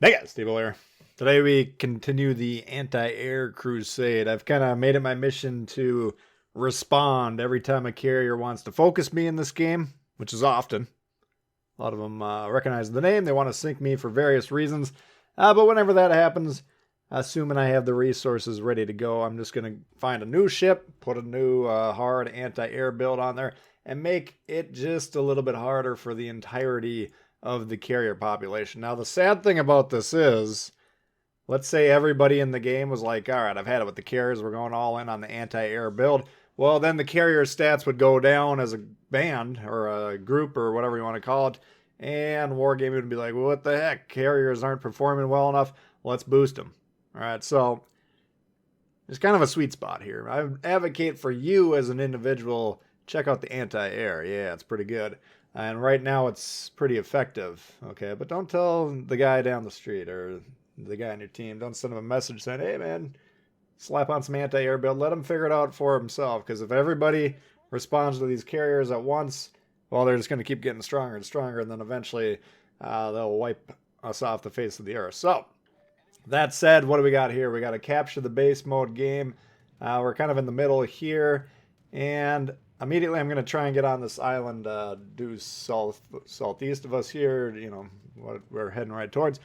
Hey guys, Tbull here. Today we continue the anti-air crusade. I've kind of made it my mission to respond every time a carrier wants to focus me in this game, which is often. A lot of them recognize the name. They want to sink me for various reasons. But whenever that happens, assuming I have the resources ready to go, I'm just going to find a new ship, put a new hard anti-air build on there, and make it just a little bit harder for the entirety of the carrier population. Now, the sad thing about this is, let's say everybody in the game was like, all right, I've had it with the carriers. We're going all in on the anti-air build. Well, then the carrier stats would go down as a band or a group or whatever you want to call it. And Wargaming would be like, well, what the heck? Carriers aren't performing well enough. Let's boost them. All right, so there's kind of a sweet spot here. I advocate for you as an individual, check out the anti-air. Yeah, it's pretty good. And right now it's pretty effective. Okay, but don't tell the guy down the street or the guy on your team. Don't send him a message saying, hey man, slap on some anti-air build. Let him figure it out for himself. Because if everybody responds to these carriers at once, well, they're just going to keep getting stronger and stronger. And then eventually they'll wipe us off the face of the earth. So, that said, what do we got here? We got a capture the base mode game. We're kind of in the middle here. And immediately I'm going to try and get on this island due southeast of us here. You know, what we're heading right towards.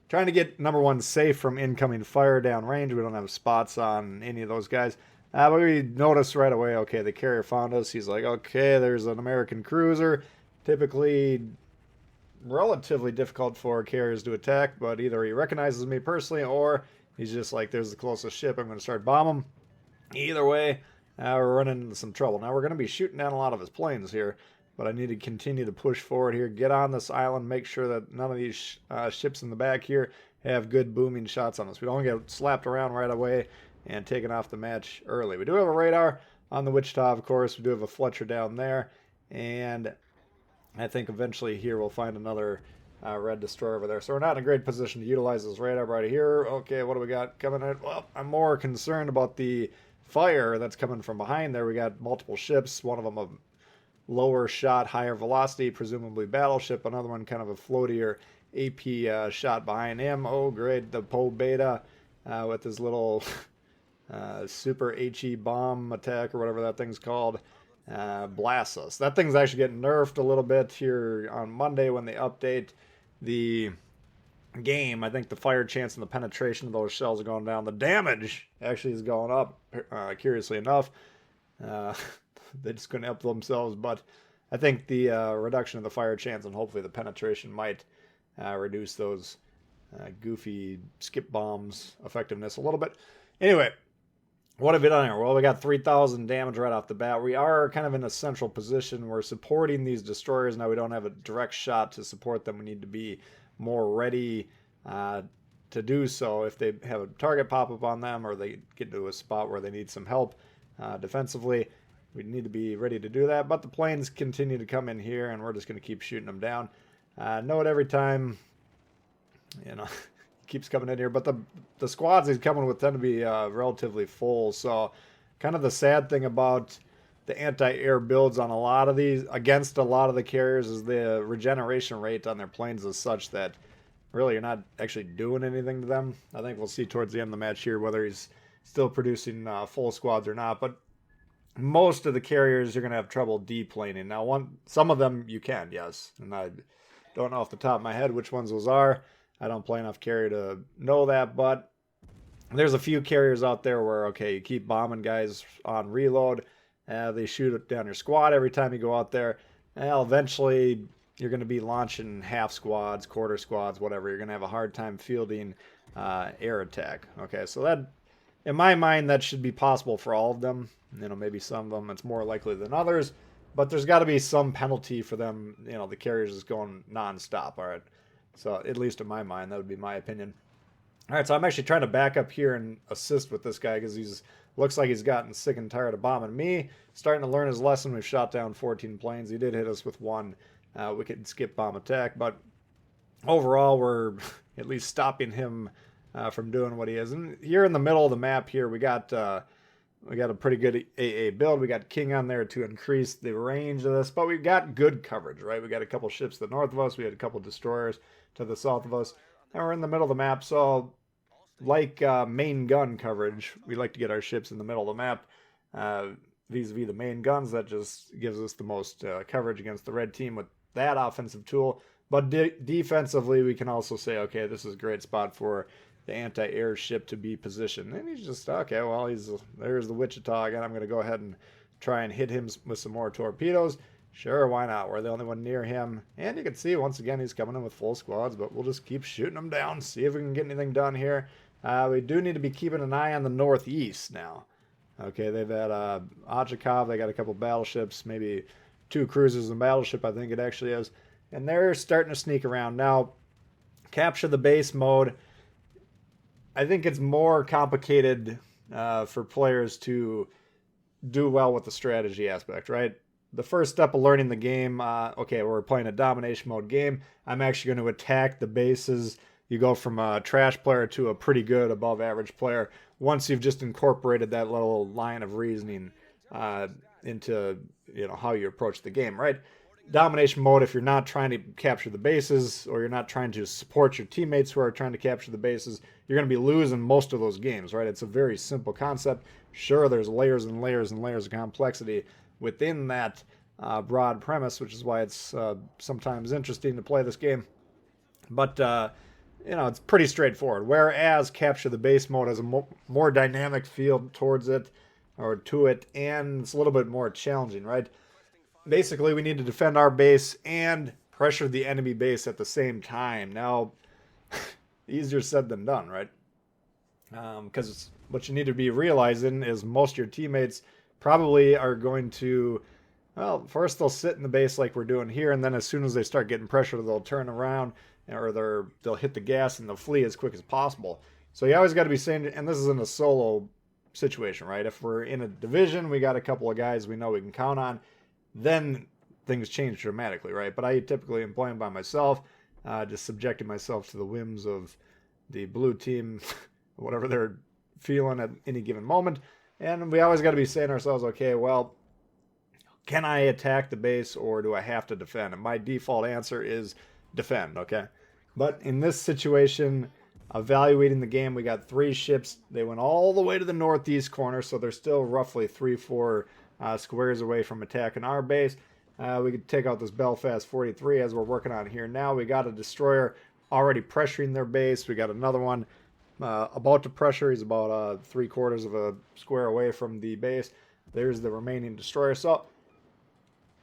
Trying to get, number one, safe from incoming fire downrange. We don't have spots on any of those guys. But we noticed right away, okay, the carrier found us. He's like, okay, there's an American cruiser. Typically relatively difficult for carriers to attack, but either he recognizes me personally or he's just like, there's the closest ship. I'm going to start bombing. Either way, we're running into some trouble. Now, we're going to be shooting down a lot of his planes here, but I need to continue to push forward here, get on this island, make sure that none of these ships in the back here have good booming shots on us. We don't get slapped around right away and taken off the match early. We do have a radar on the Wichita, of course. We do have a Fletcher down there, and I think eventually here we'll find another red destroyer over there. So we're not in a great position to utilize this radar right here. Okay, what do we got coming in? Well, I'm more concerned about the fire that's coming from behind there. We got multiple ships, one of them a lower shot, higher velocity, presumably battleship, another one kind of a floatier AP shot behind him. Oh, great, the Poe Beta with his little super HE bomb attack or whatever that thing's called. Blasts us. That thing's actually getting nerfed a little bit here on Monday when they update the game. I think the fire chance and the penetration of those shells are going down. The damage actually is going up, curiously enough. They just couldn't help themselves, but I think the reduction of the fire chance and hopefully the penetration might reduce those goofy skip bombs effectiveness a little bit. Anyway, what have we done here? Well, we got 3,000 damage right off the bat. We are kind of in a central position. We're supporting these destroyers. Now we don't have a direct shot to support them. We need to be more ready to do so if they have a target pop up on them or they get to a spot where they need some help defensively. We need to be ready to do that. But the planes continue to come in here, and we're just going to keep shooting them down. Note every time, you know, keeps coming in here, but the squads he's coming with tend to be relatively full. So kind of the sad thing about the anti-air builds on a lot of these against a lot of the carriers is the regeneration rate on their planes is such that really you're not actually doing anything to them. I think we'll see towards the end of the match here whether he's still producing full squads or not, but most of the carriers you're going to have trouble deplaning. Now some of them you can, yes, and I don't know off the top of my head which ones those are. I don't play enough carrier to know that, but there's a few carriers out there where, okay, you keep bombing guys on reload. They shoot it down your squad every time you go out there. Well, eventually, you're going to be launching half squads, quarter squads, whatever. You're going to have a hard time fielding air attack. Okay, so that, in my mind, that should be possible for all of them. You know, maybe some of them it's more likely than others, but there's got to be some penalty for them. You know, the carriers is going nonstop. All right. So, at least in my mind, that would be my opinion. All right, so I'm actually trying to back up here and assist with this guy because he's looks like he's gotten sick and tired of bombing me. Starting to learn his lesson. We've shot down 14 planes. He did hit us with one wicked skip bomb attack, but overall, we're at least stopping him from doing what he is. And here in the middle of the map here, we got a pretty good AA build. We got King on there to increase the range of this, but we got good coverage, right? We got a couple ships to the north of us. We had a couple destroyers to the south of us. and we're in the middle of the map. So, like main gun coverage, we like to get our ships in the middle of the map. Uh, vis-a-vis the main guns, that just gives us the most coverage against the red team with that offensive tool. But defensively, we can also say, okay, this is a great spot for the anti-air ship to be positioned. And he's just, okay, well, there's the Wichita again. I'm going to go ahead and try and hit him with some more torpedoes. Sure, why not? We're the only one near him. And you can see, once again, he's coming in with full squads, but we'll just keep shooting him down, see if we can get anything done here. We do need to be keeping an eye on the northeast now. Okay, they've had Ochakov, they got a couple battleships, maybe 2 cruisers and battleship, I think it actually is. And they're starting to sneak around. Now, capture the base mode, I think it's more complicated for players to do well with the strategy aspect, right? The first step of learning the game, okay, we're playing a domination mode game. I'm actually going to attack the bases. You go from a trash player to a pretty good above average player once you've just incorporated that little line of reasoning into how you approach the game, right? Domination mode, if you're not trying to capture the bases or you're not trying to support your teammates who are trying to capture the bases, you're going to be losing most of those games, right? It's a very simple concept. Sure, there's layers and layers and layers of complexity within that broad premise, which is why it's sometimes interesting to play this game. But, it's pretty straightforward. Whereas Capture the Base mode has a more dynamic feel towards it, or to it, and it's a little bit more challenging, right? Basically, we need to defend our base and pressure the enemy base at the same time. Now, easier said than done, right? Because what you need to be realizing is most of your teammates probably are going to, well, first they'll sit in the base like we're doing here, and then as soon as they start getting pressure, they'll turn around or they'll hit the gas and they'll flee as quick as possible. So you always got to be saying, and this is in a solo situation, right? If we're in a division, we got a couple of guys we know we can count on, then things change dramatically, right? But I typically am playing by myself, just subjecting myself to the whims of the blue team, whatever they're feeling at any given moment. And we always got to be saying to ourselves, okay, well, can I attack the base or do I have to defend? And my default answer is defend, okay? But in this situation, evaluating the game, we got 3 ships. They went all the way to the northeast corner, so they're still roughly 3-4 squares away from attacking our base. We could take out this Belfast 43 as we're working on here now. We got a destroyer already pressuring their base. We got another one about to pressure. He's about 3/4 of a square away from the base. There's the remaining destroyer. So,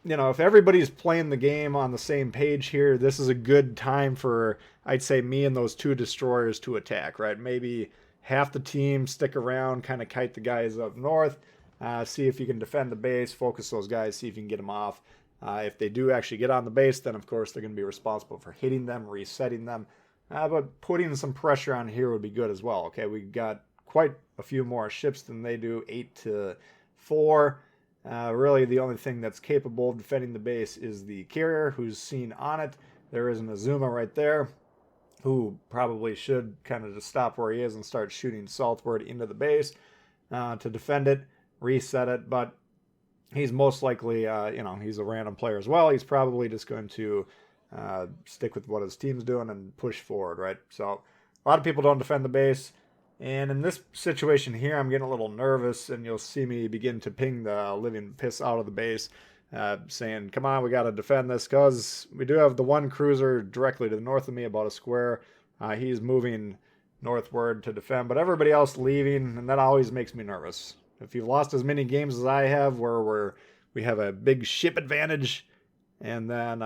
if everybody's playing the game on the same page here, this is a good time for, I'd say, me and those 2 destroyers to attack, right? Maybe half the team stick around, kind of kite the guys up north, see if you can defend the base, focus those guys, see if you can get them off. If they do actually get on the base, then of course they're going to be responsible for hitting them, resetting them. But putting some pressure on here would be good as well. Okay, we got quite a few more ships than they do, 8-4. Really, the only thing that's capable of defending the base is the carrier who's seen on it. There is an Azuma right there who probably should kind of just stop where he is and start shooting southward into the base to defend it, reset it. But he's most likely, he's a random player as well. He's probably just going to stick with what his team's doing and push forward, right? So a lot of people don't defend the base. And in this situation here, I'm getting a little nervous, and you'll see me begin to ping the living piss out of the base, saying, come on, we got to defend this, because we do have the one cruiser directly to the north of me, about a square. He's moving northward to defend, but everybody else leaving, and that always makes me nervous. If you've lost as many games as I have, where we have a big ship advantage, and then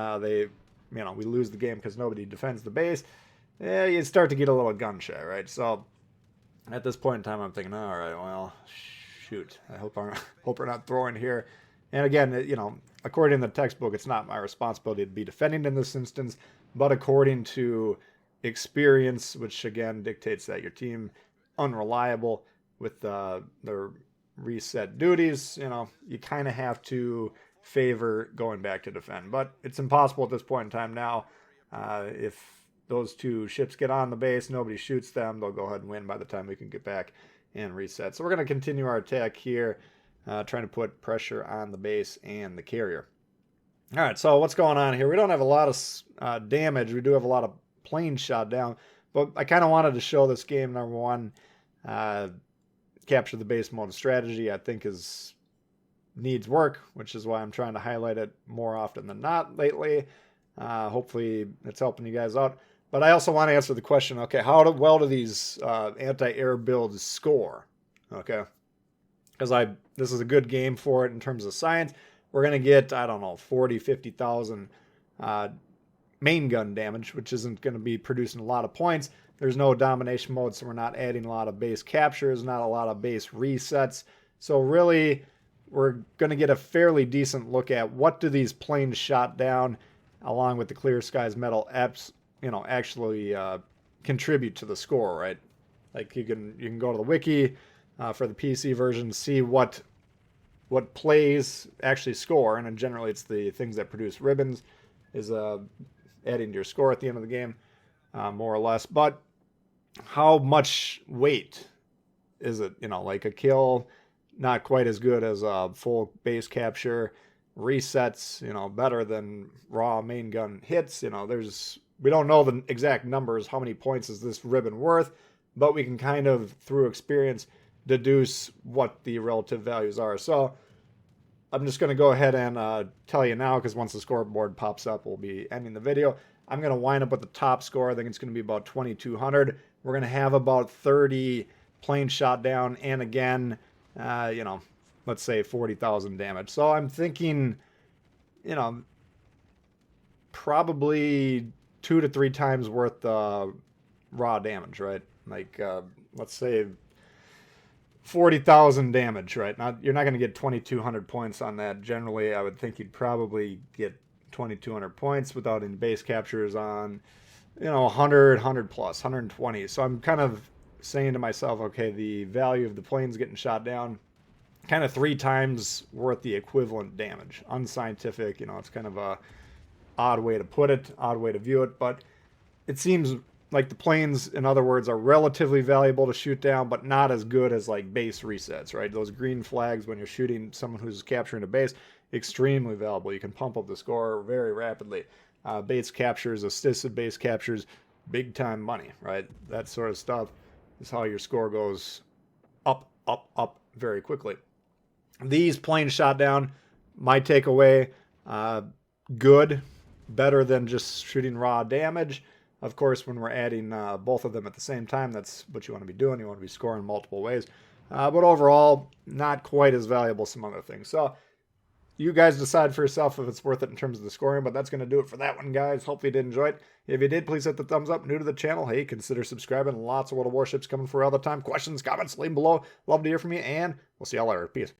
we lose the game because nobody defends the base, you start to get a little gun shy, right? So at this point in time, I'm thinking, all right, well, shoot, I hope we're not throwing here. And again, according to the textbook, it's not my responsibility to be defending in this instance, but according to experience, which again dictates that your team unreliable with their reset duties, you kind of have to favor going back to defend. But it's impossible at this point in time now. If those 2 ships get on the base, nobody shoots them, they'll go ahead and win by the time we can get back and reset. So we're going to continue our attack here, trying to put pressure on the base and the carrier. All right, so what's going on here? We don't have a lot of damage. We do have a lot of planes shot down, But I kind of wanted to show this game, number one, capture the base mode strategy, I think needs work, which is why I'm trying to highlight it more often than not lately. Hopefully it's helping you guys out. But I also want to answer the question, okay, how well do these anti-air builds score? Okay, because this is a good game for it in terms of science. We're going to get, I don't know, 40, 50,000 main gun damage, which isn't going to be producing a lot of points. There's no domination mode, so we're not adding a lot of base captures, not a lot of base resets. So really, we're going to get a fairly decent look at what do these planes shot down, along with the Clear Skies Metal apps, actually contribute to the score, right? Like you can go to the wiki for the PC version, see what plays actually score, and generally it's the things that produce ribbons is adding to your score at the end of the game, more or less. But how much weight is it? Like a kill, not quite as good as a full base capture. Resets, better than raw main gun hits. We don't know the exact numbers, how many points is this ribbon worth, but we can kind of, through experience, deduce what the relative values are. So I'm just going to go ahead and tell you now, because once the scoreboard pops up, we'll be ending the video. I'm going to wind up with the top score. I think it's going to be about 2,200. We're going to have about 30 planes shot down, and again, let's say 40,000 damage. So I'm thinking, probably 2 to 3 times worth raw damage, right? Like, let's say 40,000 damage, right? You're not going to get 2,200 points on that. Generally, I would think you'd probably get 2,200 points without any base captures on, 100 plus, 120. So I'm kind of saying to myself, okay, the value of the planes getting shot down, kind of 3 times worth the equivalent damage. Unscientific, it's kind of a odd way to put it, odd way to view it, but it seems like the planes, in other words, are relatively valuable to shoot down, but not as good as like base resets, right? Those green flags when you're shooting someone who's capturing a base, extremely valuable. You can pump up the score very rapidly. Base captures, assisted base captures, big time money, right? That sort of stuff is how your score goes up, up, up very quickly. These planes shot down, my takeaway, good, better than just shooting raw damage. Of course, when we're adding both of them at the same time, that's what you want to be doing. You want to be scoring multiple ways. But overall, not quite as valuable as some other things. So you guys decide for yourself if it's worth it in terms of the scoring, but that's going to do it for that one, guys. Hopefully you did enjoy it. If you did, please hit the thumbs up. New to the channel, hey, consider subscribing. Lots of World of Warships coming for all the time. Questions, comments, leave them below. Love to hear from you, and we'll see y'all later. Peace.